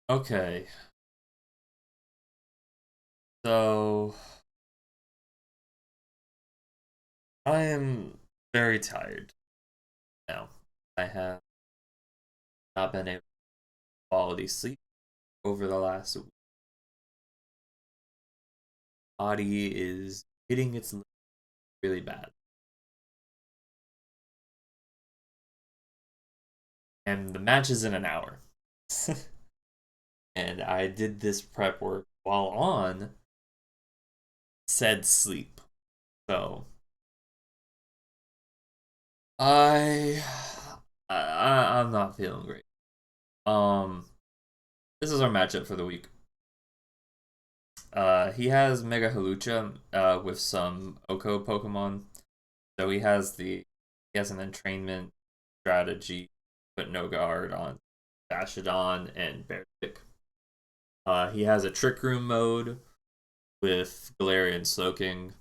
Okay, so I am very tired now. I have not been able to quality sleep over the last week. Body is hitting its limit really bad. And the match is in an hour. And I did this prep work while on said sleep. So I, I'm not feeling great. Um, this is our matchup for the week. He has Mega Halucha with some Oko Pokemon. So he has an entrainment strategy, put no guard on Bashadon and Beartic. He has a Trick Room mode with Galarian Slowking,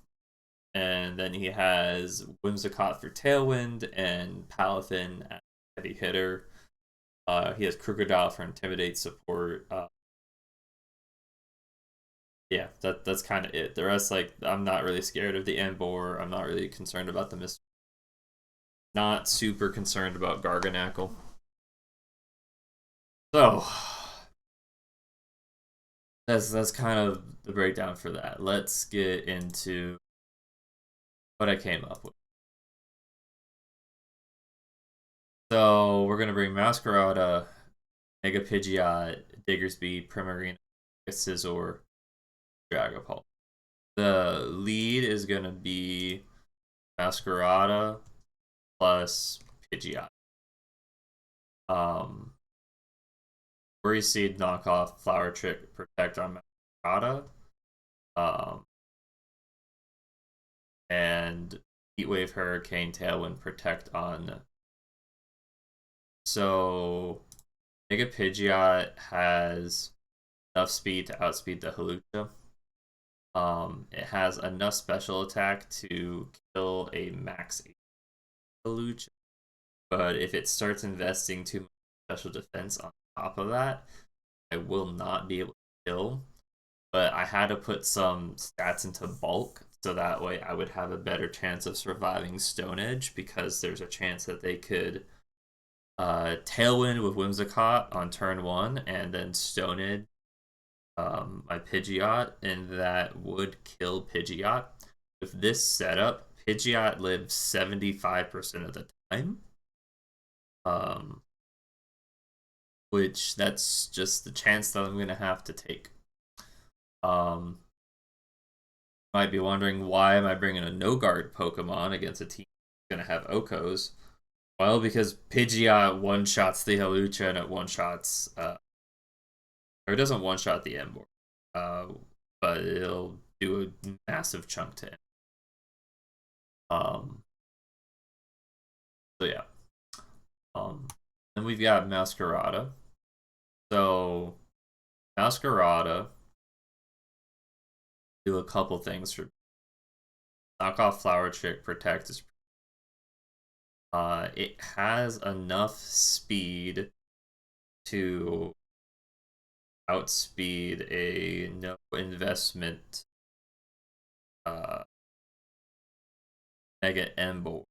and then he has Whimsicott for Tailwind and Palafin as heavy hitter. He has Crocodile for Intimidate support. Yeah, that's kind of it. The rest, like, I'm not really scared of the Embor. I'm not really concerned about the Mist. Not super concerned about Garganackle. So that's kind of the breakdown for that. Let's get into what I came up with. So we're gonna bring Masquerada, Mega Pidgeot, Diggersby, Primarina, Scizor, Dragapult. The lead is gonna be Masquerada plus Pidgeot. Um, Worry Seed, Knockoff, Flower Trick, Protect on Masquerada. Um, and Heatwave, Hurricane, Tailwind, Protect on. So Mega Pidgeot has enough speed to outspeed the Halucha. It has enough special attack to kill a max Halucha, but if it starts investing too much special defense on top of that, I will not be able to kill. But I had to put some stats into bulk so that way I would have a better chance of surviving Stone Edge because there's a chance that they could Tailwind with Whimsicott on turn one and then Stone Edge my Pidgeot, and that would kill Pidgeot. With this setup, Pidgeot lives 75% of the time. Um, which that's just the chance that I'm gonna have to take. Um, might be wondering why am I bringing a no guard Pokemon against a team that's gonna have Okos? Well, because Pidgeot one shots the Hawlucha and it one shots, or it doesn't one shot the Emboar, uh, but it'll do a massive chunk to him. Um, so yeah. Then we've got Masquerada. So Masquerada do a couple things for knock off Flower Trick, protect is it has enough speed to outspeed a no investment uh Mega Embo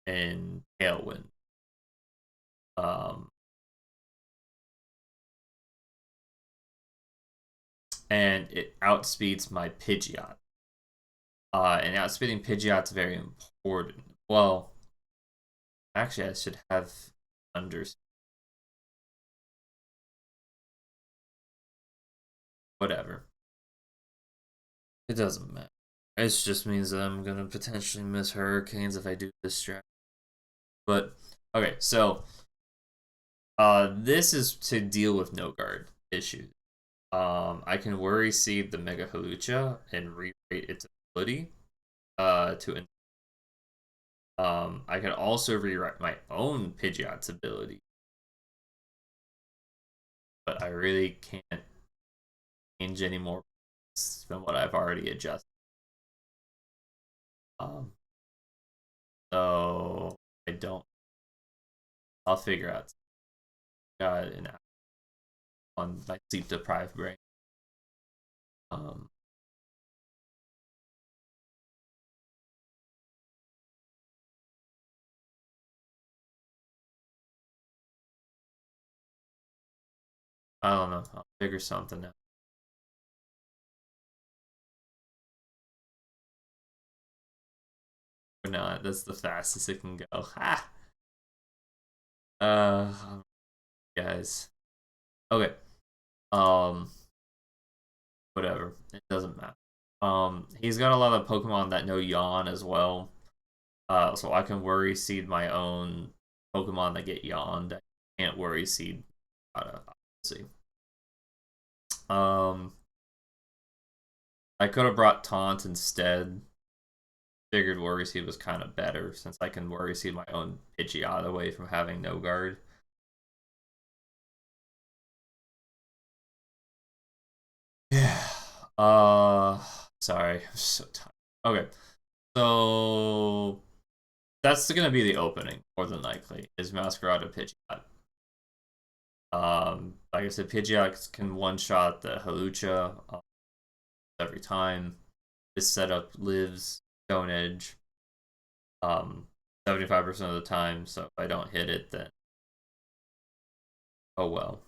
and Tailwind. Um and it outspeeds my Pidgeot. And outspeeding Pidgeot's very important. Well, actually I should have under whatever. It doesn't matter. It just means that I'm gonna potentially miss hurricanes if I do this strat. But okay, so this is to deal with no guard issues. I can worry seed the Mega Halucha and re-rate its ability. To I can also rewrite my own Pidgeot's ability, but I really can't change any more than what I've already adjusted. Um, so I don't. I'll figure out. Got an on my sleep deprived brain. Um, I don't know. I'll figure something out. Or not. That's the fastest it can go. Ha! Uh, guys. Okay. Um, whatever. It doesn't matter. He's got a lot of Pokemon that know Yawn as well. So I can worry seed my own Pokemon that get yawned. I can't worry seed, obviously. Um, I could have brought Taunt instead. Figured worry seed was kind of better since I can worry seed my own Pidgeot away from having no guard. Yeah. Sorry, I'm so tired. Okay, so that's gonna be the opening more than likely. Is Masquerade and Pidgeot. Like I said, Pidgeot can one-shot the Halucha every time. This setup lives Stone Edge 75% of the time, so if I don't hit it, then oh well.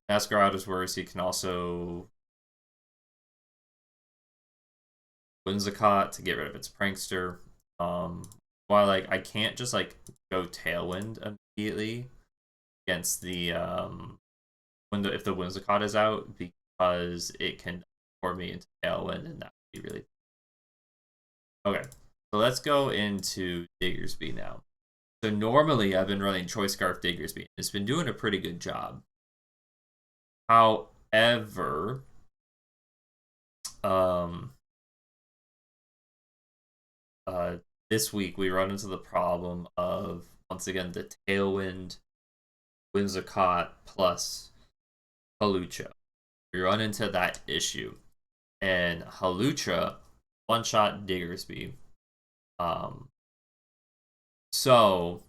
Masquerade is worse. He can also Whimsicott to get rid of its prankster. While like I can't just like go Tailwind immediately against the if the Whimsicott is out because it can pour me into Tailwind and that would be really okay. So let's go into Diggersby now. So normally I've been running Choice Scarf Diggersby. It's been doing a pretty good job. However, um, this week we run into the problem of once again the Tailwind, Whimsicott plus Halucha. We run into that issue, and Halucha one-shot Diggersby. So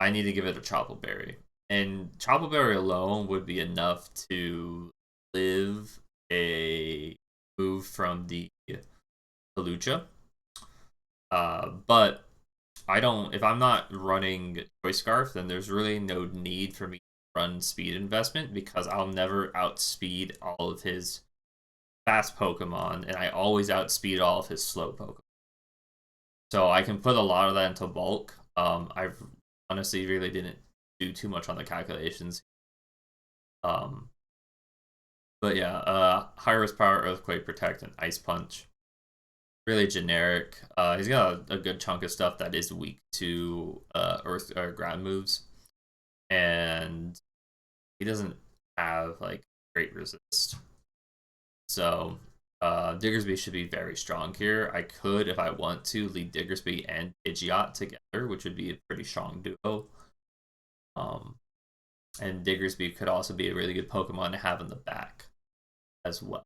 I need to give it a Choppleberry, and Choppleberry alone would be enough to live a move from the Halucha. But I don't. If I'm not running Choice Scarf, then there's really no need for me to run Speed Investment because I'll never outspeed all of his fast Pokemon, and I always outspeed all of his slow Pokemon. So I can put a lot of that into bulk. I honestly really didn't do too much on the calculations. Um, but yeah, high risk power, Earthquake, Protect, and Ice Punch. Really generic. He's got a good chunk of stuff that is weak to Earth or ground moves, and he doesn't have like great resist. So Diggersby should be very strong here. I could, if I want to, lead Diggersby and Pidgeot together, which would be a pretty strong duo. Um, and Diggersby could also be a really good Pokemon to have in the back as well.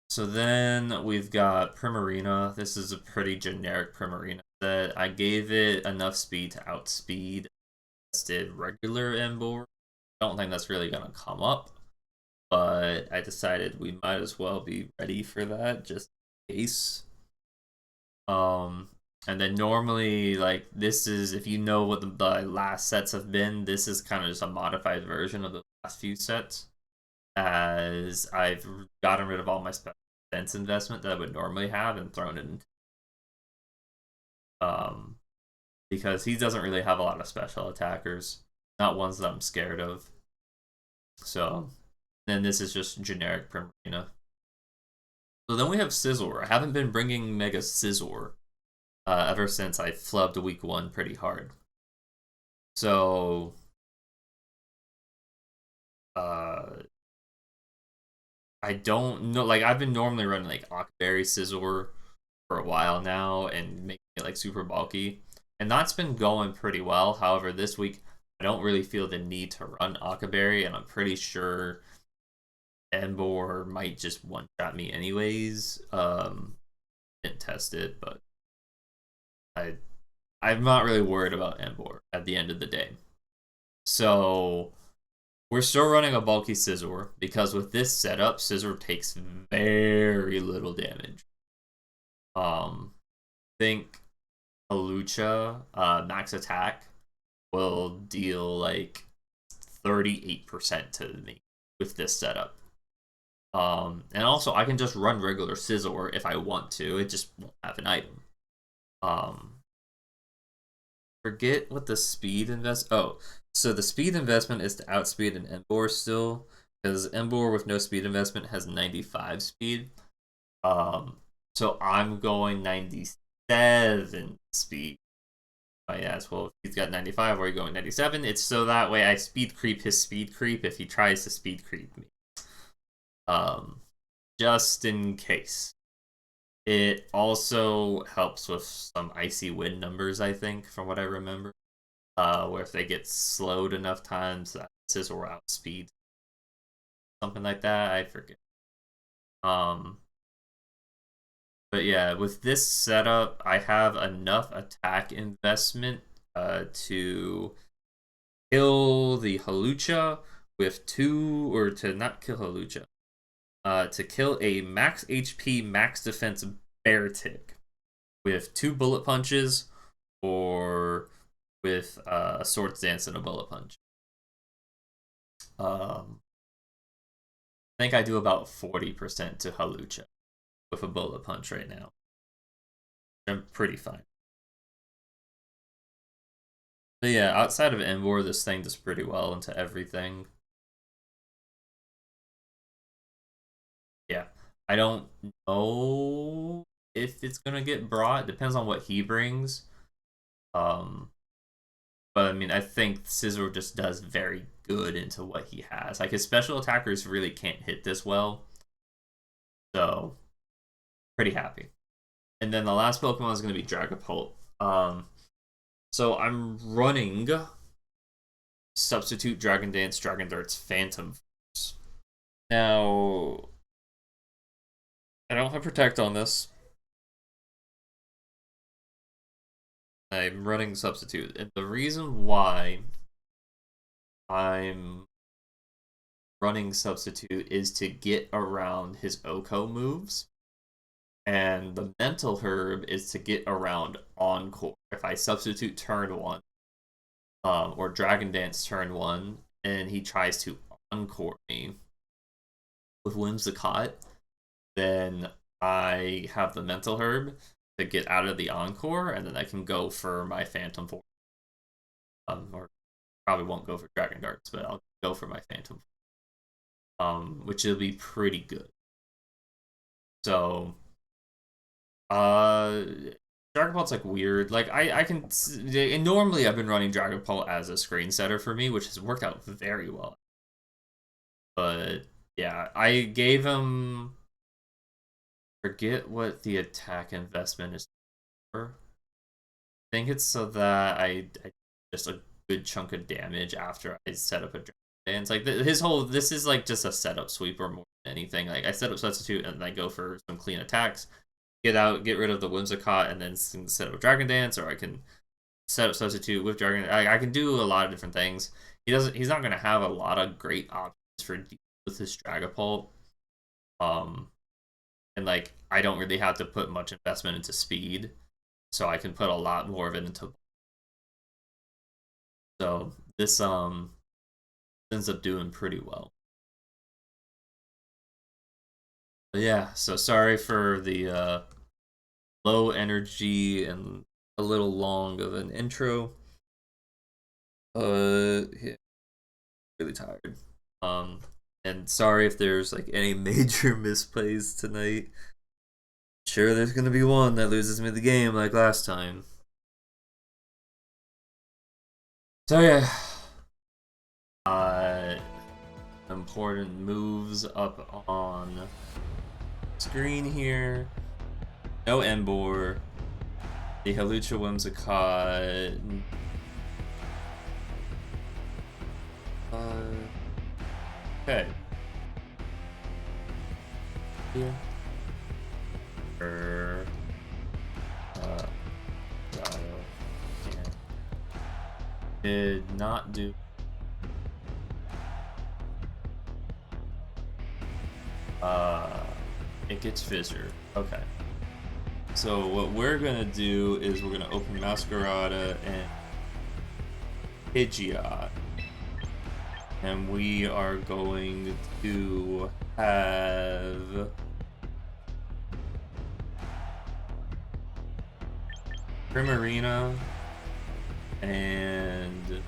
So then we've got Primarina. This is a pretty generic Primarina that I gave it enough speed to outspeed tested regular Emboar. I don't think that's really gonna come up, but I decided we might as well be ready for that just in case. And then normally like this is if you know what the last sets have been, this is kind of just a modified version of the last few sets as I've gotten rid of all my defense investment that I would normally have and thrown it in. Um, because he doesn't really have a lot of special attackers, not ones that I'm scared of. So then this is just generic Primarina. So then we have Scizor. I haven't been bringing Mega Scizor ever since I flubbed week 1 pretty hard. So I don't know. Like I've been normally running like Ocberry Scizor for a while now and making it like super bulky, and that's been going pretty well. However, this week I don't really feel the need to run Ocberry, and I'm pretty sure Emboar might just one shot me anyways. Didn't test it, but I I'm not really worried about Emboar at the end of the day. So we're still running a bulky Scizor because with this setup, Scizor takes very little damage. Think Halucha max attack will deal like 38% to me with this setup. And also I can just run regular Scizor if I want to. It just won't have an item. Forget what the speed invest. Oh, so the speed investment is to outspeed an Emboar still, because Emboar with no speed investment has 95 speed. So I'm going 97 speed. Oh yeah, well, if he's got 95, where are you going 97? It's so that way I speed creep his speed creep if he tries to speed creep me. Just in case. It also helps with some icy wind numbers, I think, from what I remember. Where if they get slowed enough times, that Scizor outspeed. Something like that, I forget. But yeah, with this setup, I have enough attack investment to kill the Halucha with two, or to not kill Halucha, to kill a max HP, max defense Beartic with 2 bullet punches, or with a Swords Dance and a bullet punch. I think I do about 40% to Halucha with a bullet punch right now. I'm pretty fine. But yeah, outside of Emboar, this thing does pretty well into everything. Yeah, I don't know if it's gonna get brought. Depends on what he brings. But I mean, I think Scizor just does very good into what he has. Like, his special attackers really can't hit this well. So, pretty happy. And then the last Pokemon is going to be Dragapult. So I'm running Substitute Dragon Dance, Dragon Darts, Phantom Force. Now, I don't have Protect on this. I'm running Substitute. And the reason why I'm running Substitute is to get around his OHKO moves. And the Mental Herb is to get around Encore. If I Substitute turn 1, or Dragon Dance turn 1, and he tries to Encore me with Whimsicott, then I have the Mental Herb to get out of the Encore, and then I can go for my Phantom Force. Or probably won't go for Dragon Darts, but I'll go for my Phantom Force. Which will be pretty good. So, Dragapult's like weird. Like I can normally I've been running Dragapult as a screen setter for me, which has worked out very well. But yeah, I gave him, forget what the attack investment is for. I think it's so that I just a good chunk of damage after I set up a Dragon Dance. Like his whole, this is like just a setup sweeper more than anything. Like I set up Substitute and then I go for some clean attacks, get rid of the Whimsicott, and then set up Dragon Dance, or I can set up Substitute with Dragon. I can do a lot of different things. He's not gonna have a lot of great options for dealing with his Dragapult. And like I don't really have to put much investment into speed, so I can put a lot more of it into. So this ends up doing pretty well. But yeah, so sorry for the low energy and a little long of an intro. Yeah, really tired. And sorry if there's like any major misplays tonight. Sure, there's gonna be one that loses me the game like last time. So yeah, important moves up on screen here. No Emboar. The Halucha Whimsicott. Okay. Yeah. Did not do. It gets Fissure. Okay. So what we're gonna do is we're gonna open Masquerada and Pidgeot. And we are going to have Primarina and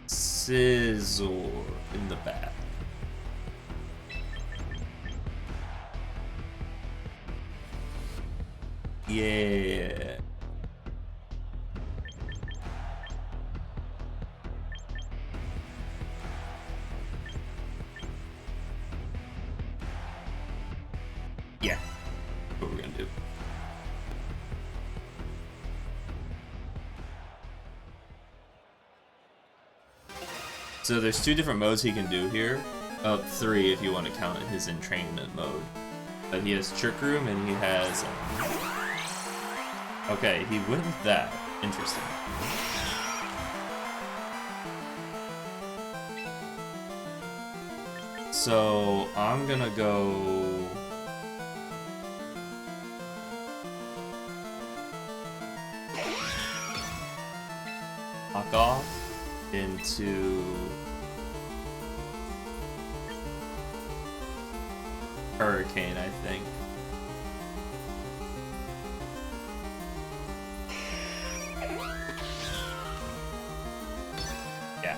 Scizor in the back. Yeah. Yeah. That's what we're gonna do. So there's 2 different modes he can do here. 3 if you want to count his entrainment mode. But he has Trick Room and he has... Okay, he went with that. Interesting. So I'm gonna go... Knock off into... Hurricane, I think. Yeah.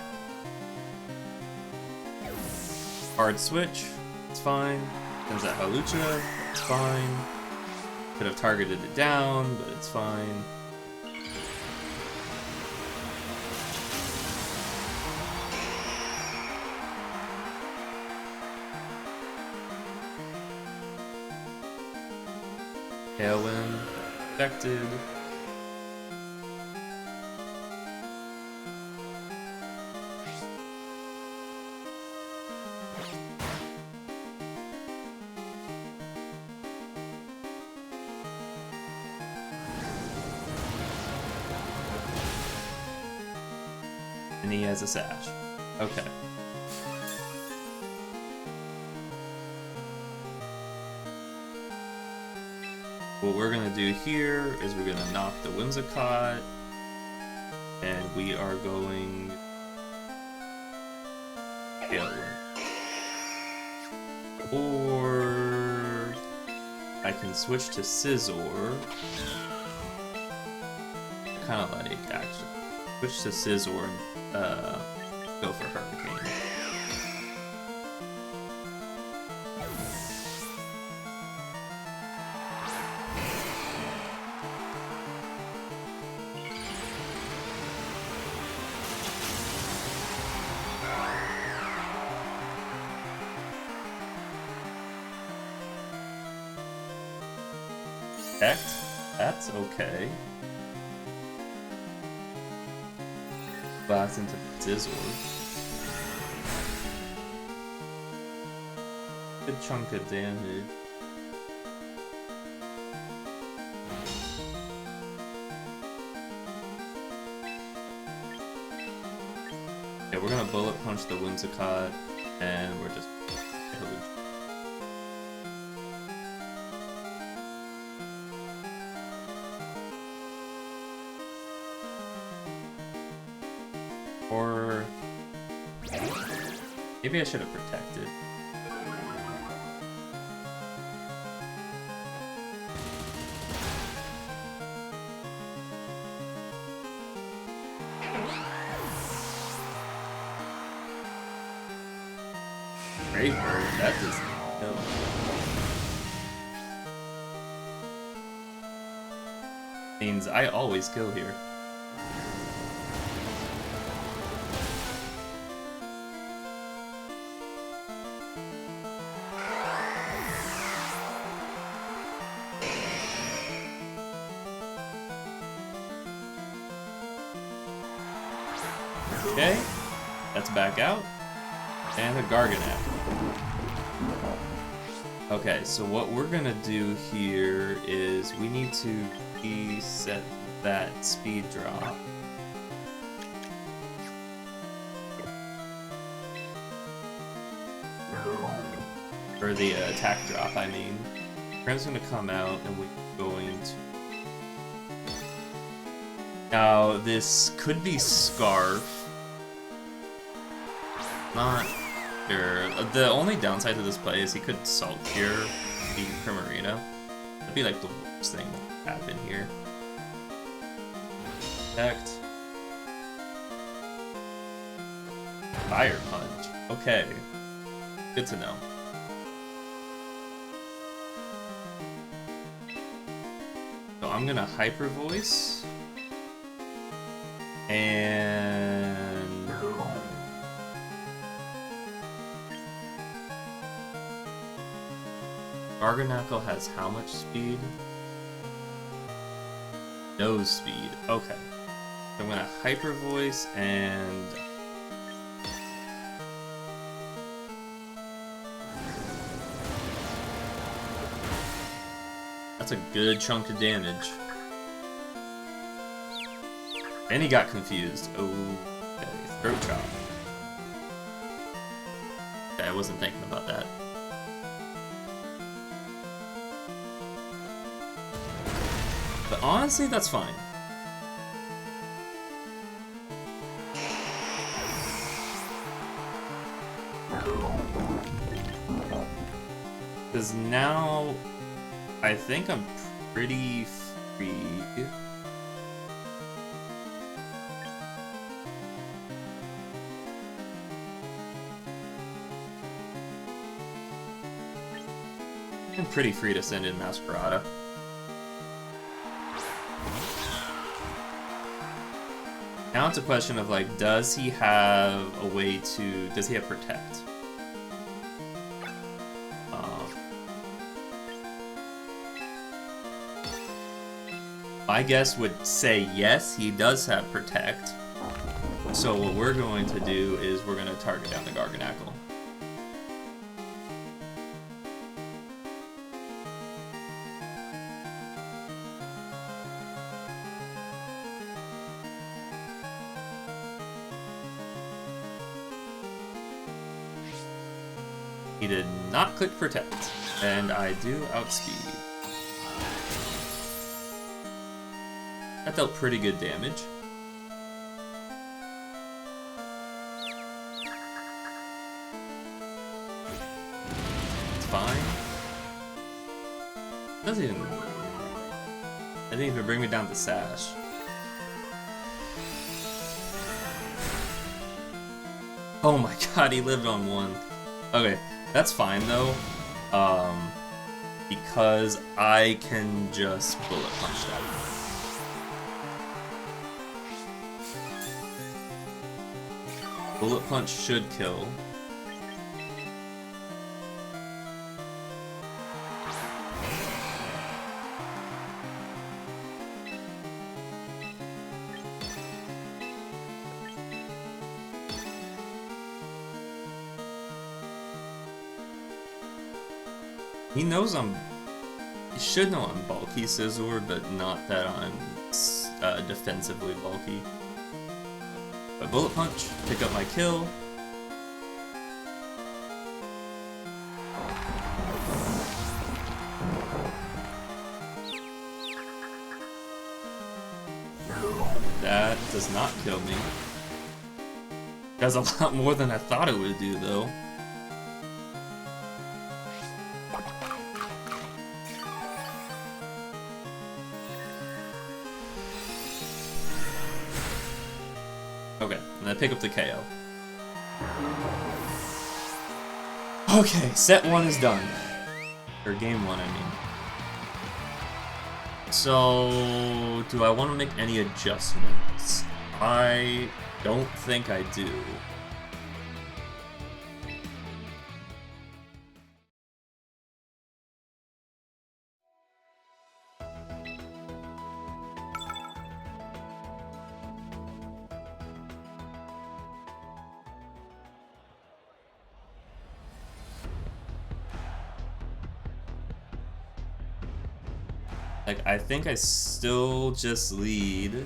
Hard switch, it's fine. Comes at Halucha, it's fine. Could have targeted it down, but it's fine. Tailwind, affected. And he has a sash. Okay. What we're gonna do here is we're gonna knock the Whimsicott, and we are going Tailwind. Or I can switch to Scizor. I kind of like actually switch to Scizor and go for Hurricane. That's okay. Blast into Scizor. Good chunk of damage. Okay, we're gonna bullet punch the Whimsicott, and we're just or maybe I should have protected. Brave Bird, that doesn't kill. Means I always kill here. Okay, that's back out. And a Garganacl. Okay, so what we're gonna do here is we need to reset that speed drop. Or the attack drop, I mean. Cram's gonna come out and we're going to... Now, this could be Scarf. Not sure. The only downside to this play is he could Salt Cure the Primarina. That'd be like the worst thing to happen here. Protect. Fire Punch. Okay. Good to know. So I'm gonna Hyper Voice. And... Garganackle has how much speed? No speed. Okay. So I'm gonna Hyper Voice and... That's a good chunk of damage. And he got confused. Oh, okay. Throat Chop. Okay, I wasn't thinking about that. But honestly, that's fine. Because now, I think I'm pretty free. I'm pretty free to send in Masquerada. Now it's a question of like, does he have a way to, does he have Protect? My guess would say yes, he does have Protect. So what we're going to do is we're going to target down the Garganackle. He did not click Protect, and I do outspeed. That dealt pretty good damage. It's fine. Doesn't even bring me down to Sash. Oh my god, he lived on one. Okay, that's fine though. Because I can just Bullet Punch that. Bullet Punch should kill. He knows he should know I'm bulky, Scizor, but not that I'm defensively bulky. But Bullet Punch, pick up my kill. That does not kill me. Does a lot more than I thought it would do, though. Okay, and I pick up the KO. Okay, set 1 is done. Or game 1, I mean. So, do I want to make any adjustments? I don't think I do. Like, I think I still just lead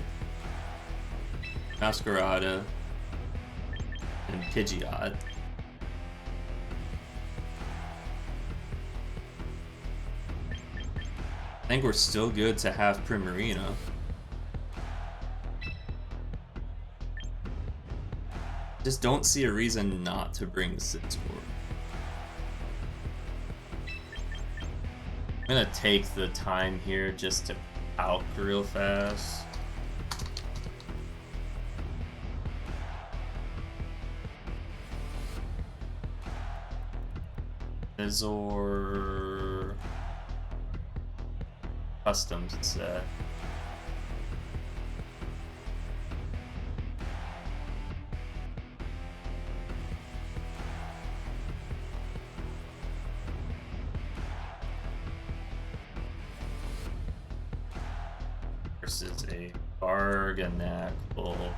Masquerada and Pidgeot. I think we're still good to have Primarina. Just don't see a reason not to bring Scizor. I'm gonna take the time here just to out real fast. Scizor customs set. Versus a Barganacle.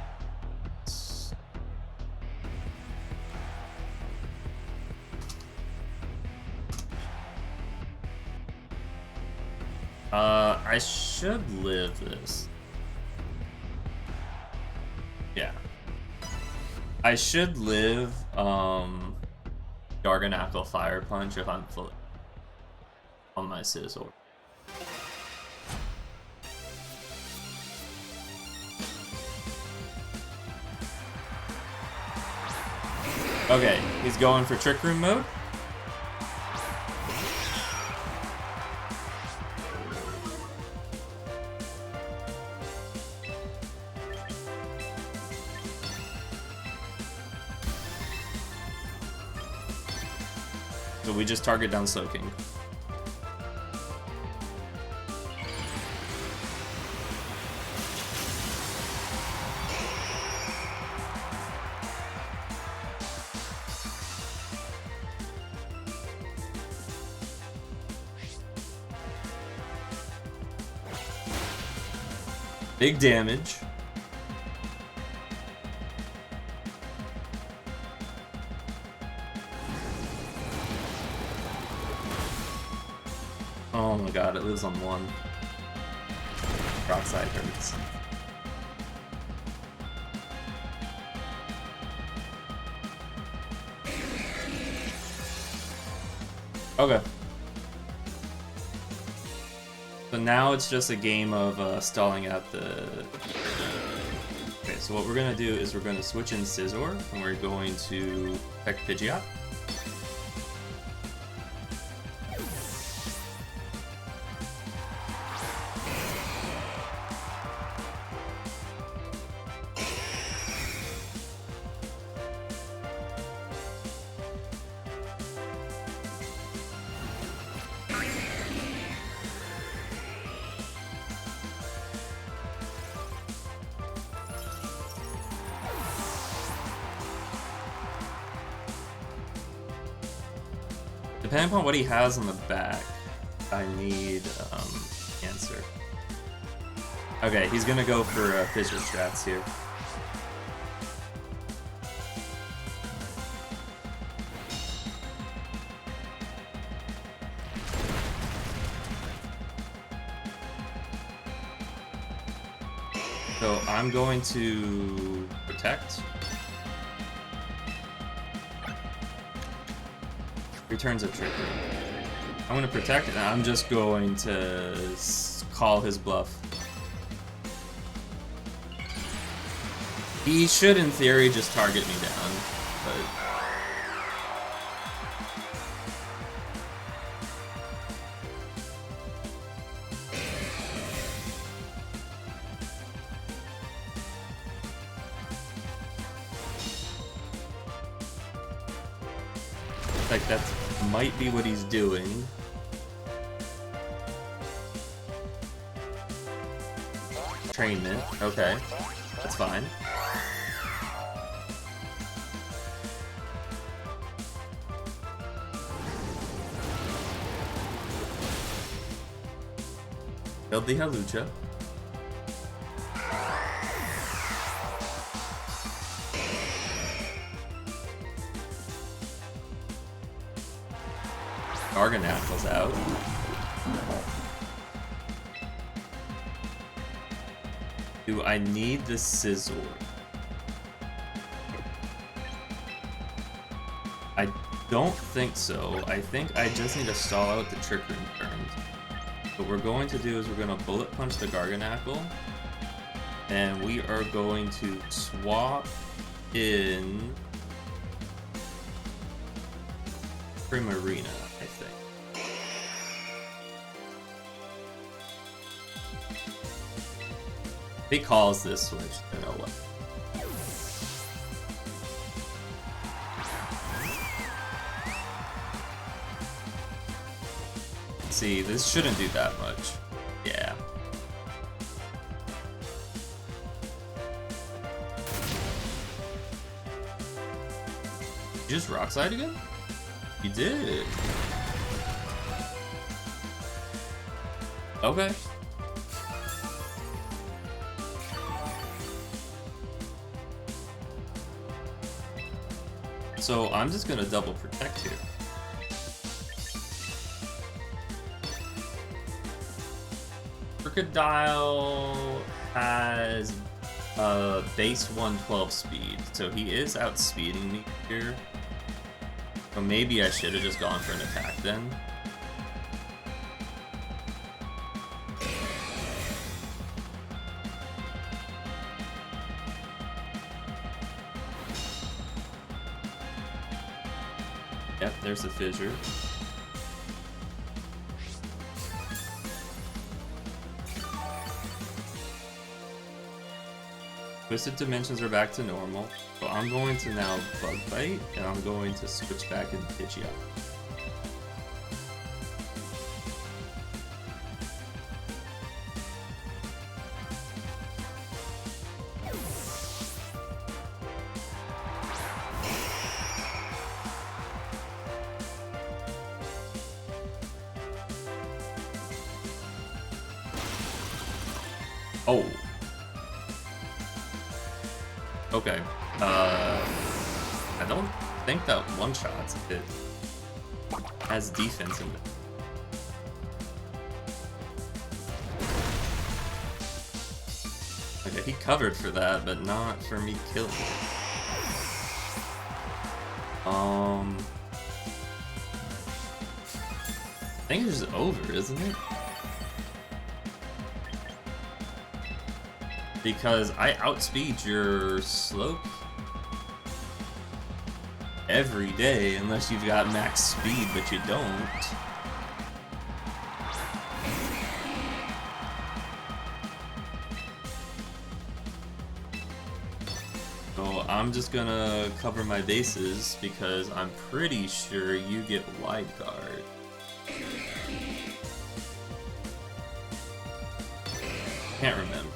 I should live this. Yeah. I should live, Garganacle Fire Punch if I'm fully on my Scizor. Okay, he's going for Trick Room mode. So we just target down Slowking. Big damage. Oh my god, it lives on one. Rock Slide hurts. Okay. So now it's just a game of stalling out the... Okay, so what we're gonna do is we're gonna switch in Scizor, and we're going to protect Pidgeot. Depending upon what he has on the back, I need answer. Okay, he's gonna go for Pidgeot strats here. So I'm going to protect. Returns a Trick Room. I'm going to protect, and I'm just going to call his bluff. He should, in theory, just target me down, but... like, that might be what he's doing. Trainment, okay. That's fine. Build the Halucha. Garganacle's out. Do I need the Scizor? I don't think so. I think I just need to stall out the Trick Room turns. What we're going to do is we're going to Bullet Punch the Garganacl, and we are going to swap in Primarina, I think. If he calls this switch, then oh well. See, this shouldn't do that much. Yeah. You just Rock Slide again? You did. Okay. So I'm just gonna double protect here. Crocodile has base 112 speed, so he is outspeeding me here. So maybe I should have just gone for an attack then. Yep, there's the fissure. Twisted Dimensions are back to normal, so I'm going to now Bug Bite, and I'm going to switch back into Pidgeot. Oh. Okay. I don't think that one-shots it has defense in it. Okay, he covered for that, but not for me killing it. I think it's just over, isn't it? Because I outspeed your slope every day, unless you've got max speed, but you don't. So I'm just gonna cover my bases because I'm pretty sure you get wide guard. Can't remember.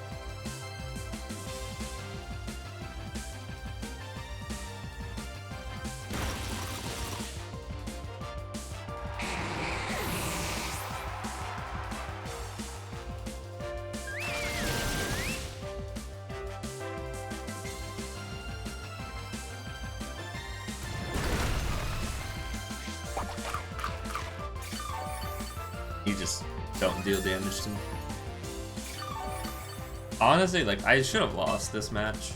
You just don't deal damage to me. Honestly, like, I should have lost this match,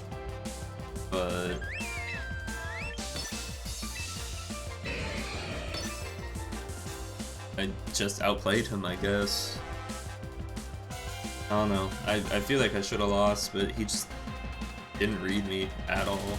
but I just outplayed him, I guess. I don't know. I feel like I should have lost, but he just didn't read me at all.